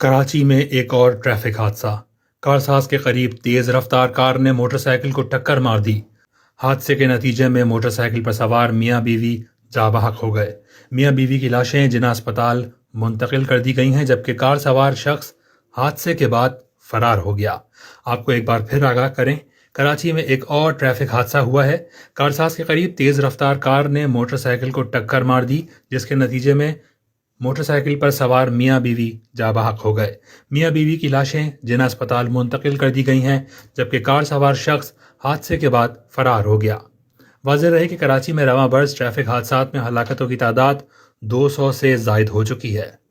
کراچی میں ایک اور ٹریفک حادثہ۔ کارساز کے قریب تیز رفتار کار نے موٹر سائیکل کو ٹکر مار دی۔ حادثے کے نتیجے میں موٹر سائیکل پر سوار میاں بیوی جاں بحق ہو گئے۔ میاں بیوی کی لاشیں جناح اسپتال منتقل کر دی گئی ہیں، جبکہ کار سوار شخص حادثے کے بعد فرار ہو گیا۔ آپ کو ایک بار پھر آگاہ کریں، کراچی میں ایک اور ٹریفک حادثہ ہوا ہے۔ کارساز کے قریب تیز رفتار کار نے موٹر سائیکل کو ٹکر مار دی، جس کے نتیجے میں موٹر سائیکل پر سوار میاں بیوی جاں بحق ہو گئے۔ میاں بیوی کی لاشیں جناح اسپتال منتقل کر دی گئی ہیں، جبکہ کار سوار شخص حادثے کے بعد فرار ہو گیا۔ واضح رہے کہ کراچی میں رواں برس ٹریفک حادثات میں ہلاکتوں کی تعداد 200 سے زائد ہو چکی ہے۔